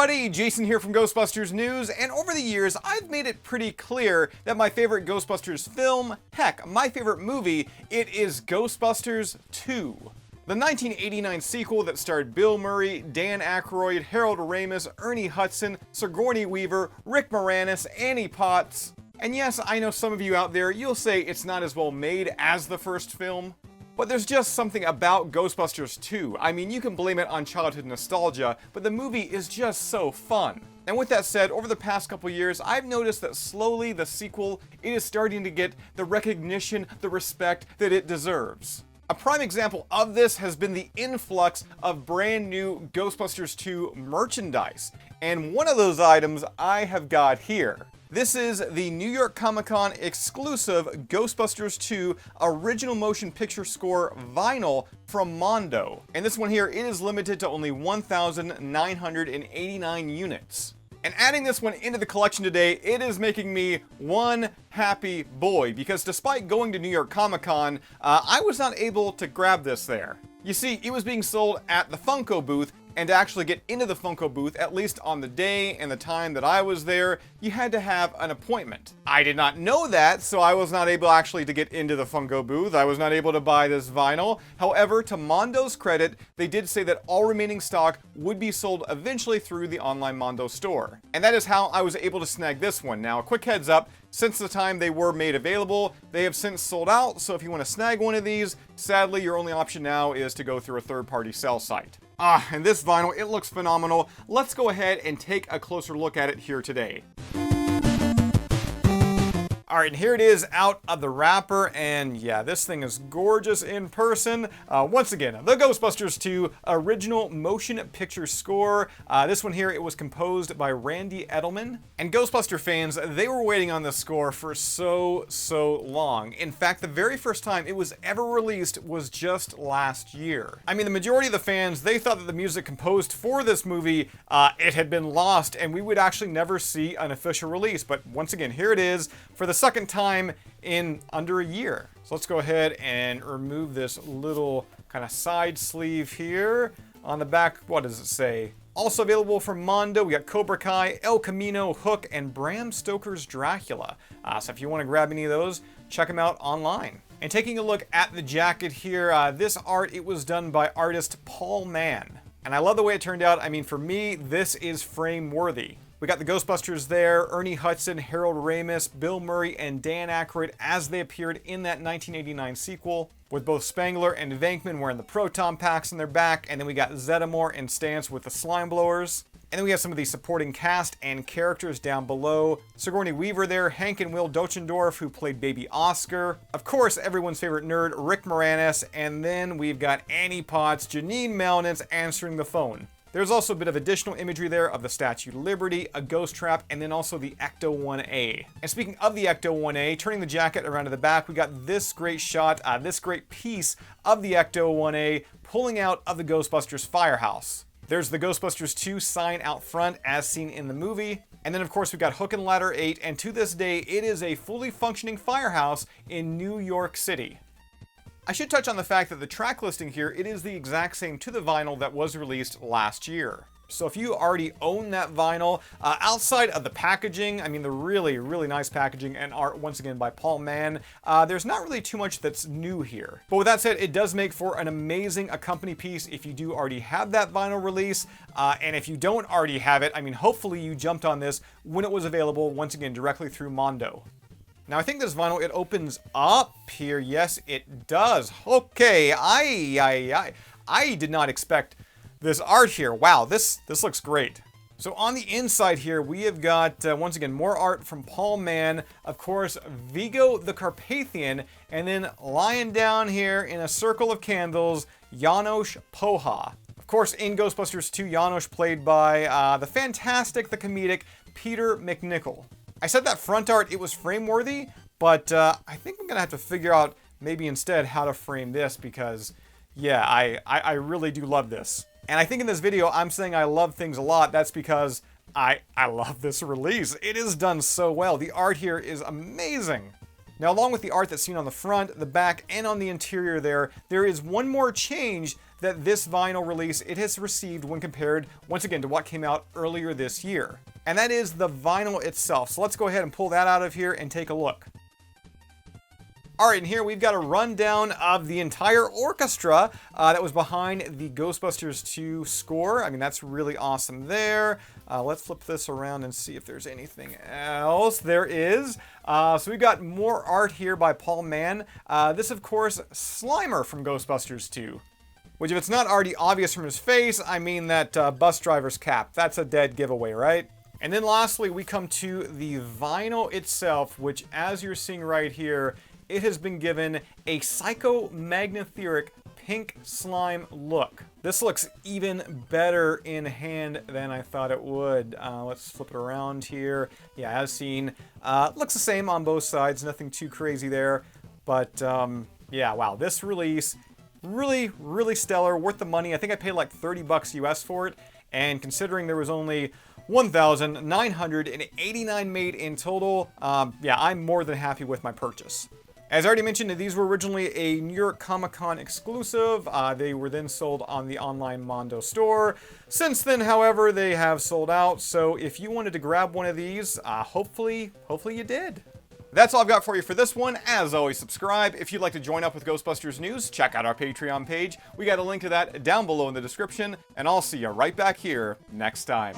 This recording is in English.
everybody, Jason here from Ghostbusters News, and over the years I've made it pretty clear that my favorite Ghostbusters film, heck, my favorite movie, it is Ghostbusters II. The 1989 sequel that starred Bill Murray, Dan Aykroyd, Harold Ramis, Ernie Hudson, Sigourney Weaver, Rick Moranis, Annie Potts. And yes, I know some of you out there, you'll say it's not as well made as the first film. But there's just something about Ghostbusters 2. I mean, you can blame it on childhood nostalgia, but the movie is just so fun. And with that said, over the past couple years, I've noticed that slowly the sequel, it is starting to get the recognition, the respect that it deserves. A prime example of this has been the influx of brand new Ghostbusters 2 merchandise. And one of those items I have got here. This is the New York Comic Con exclusive Ghostbusters 2 original motion picture score vinyl from Mondo. And this one here, it is limited to only 1,989 units. And adding this one into the collection today, it is making me one happy boy, because despite going to New York Comic Con, I was not able to grab this there. You see, it was being sold at the Funko booth, and to actually get into the Funko booth, at least on the day and the time that I was there, you had to have an appointment. I did not know that, so I was not able actually to get into the Funko booth. I was not able to buy this vinyl. However, to Mondo's credit, they did say that all remaining stock would be sold eventually through the online Mondo store. And that is how I was able to snag this one. Now, a quick heads up, since the time they were made available, they have since sold out, so if you want to snag one of these, sadly, your only option now is to go through a third-party sell site. And this vinyl, it looks phenomenal. Let's go ahead and take a closer look at it here today. Alright, and here it is out of the wrapper, and yeah, this thing is gorgeous in person. Once again, the Ghostbusters 2 original motion picture score. This one here, it was composed by Randy Edelman. And Ghostbuster fans, they were waiting on this score for so long. In fact, the very first time it was ever released was just last year. I mean, the majority of the fans, they thought that the music composed for this movie, it had been lost, and we would actually never see an official release. But once again, here it is for the second time in under a year. So let's go ahead and remove this little kind of side sleeve here. On the back, what does it say? Also available from Mondo, we got Cobra Kai, El Camino, Hook, and Bram Stoker's Dracula. So if you want to grab any of those, check them out online. And taking a look at the jacket here, this art, it was done by artist Paul Mann. And I love the way it turned out. I mean, for me, this is frame worthy. We got the Ghostbusters there, Ernie Hudson, Harold Ramis, Bill Murray, and Dan Aykroyd as they appeared in that 1989 sequel, with both Spangler and Venkman wearing the proton packs on their back, and then we got Zeddemore and Stantz with the slime blowers. And then we have some of the supporting cast and characters down below. Sigourney Weaver there, Hank and Will Dochendorf, who played Baby Oscar. Of course, everyone's favorite nerd, Rick Moranis. And then we've got Annie Potts, Janine Melnitz answering the phone. There's also a bit of additional imagery there of the Statue of Liberty, a ghost trap, and then also the Ecto-1A. And speaking of the Ecto-1A, turning the jacket around to the back, we got this great shot, this great piece of the Ecto-1A pulling out of the Ghostbusters firehouse. There's the Ghostbusters 2 sign out front as seen in the movie. And then of course we've got Hook and Ladder 8, and to this day it is a fully functioning firehouse in New York City. I should touch on the fact that the track listing here, it is the exact same to the vinyl that was released last year. So if you already own that vinyl, outside of the packaging, I mean the really nice packaging and art once again by Paul Mann, there's not really too much that's new here. But with that said, it does make for an amazing accompany piece if you do already have that vinyl release. And if you don't already have it, I mean hopefully you jumped on this when it was available, once again directly through Mondo. Now I think this vinyl, it opens up here. Yes, it does. Okay, I did not expect this art here. Wow, this looks great. So on the inside here, we have got, once again, more art from Paul Mann. Of course, Vigo the Carpathian, and then lying down here in a circle of candles, Janosz Poha. Of course, in Ghostbusters 2, Janosz played by the fantastic, the comedic Peter MacNicol. I said that front art, it was frame-worthy, but I think I'm gonna have to figure out maybe instead how to frame this, because yeah, I really do love this. And I think in this video, I'm saying I love things a lot. That's because I love this release. It is done so well. The art here is amazing. Now, along with the art that's seen on the front, the back, and on the interior there is one more change that this vinyl release, it has received when compared, once again, to what came out earlier this year. And that is the vinyl itself. So let's go ahead and pull that out of here and take a look. All right, and here we've got a rundown of the entire orchestra that was behind the Ghostbusters 2 score. I mean, that's really awesome there. Let's flip this around and see if there's anything else. There is. So we've got more art here by Paul Mann. This, of course, Slimer from Ghostbusters 2. Which, if it's not already obvious from his face, I mean that bus driver's cap. That's a dead giveaway, right? And then lastly, we come to the vinyl itself, which, as you're seeing right here, it has been given a psychomagnetheric pink slime look. This looks even better in hand than I thought it would. Let's flip it around here. Yeah, as seen, looks the same on both sides. Nothing too crazy there. But yeah, wow, this release, really, really stellar. Worth the money. I think I paid like 30 bucks US for it. And considering there was only 1,989 made in total, yeah, I'm more than happy with my purchase. As I already mentioned, these were originally a New York Comic Con exclusive. They were then sold on the online Mondo store. Since then, however, they have sold out. So if you wanted to grab one of these, hopefully you did. That's all I've got for you for this one. As always, subscribe. If you'd like to join up with Ghostbusters News, check out our Patreon page. We got a link to that down below in the description. And I'll see you right back here next time.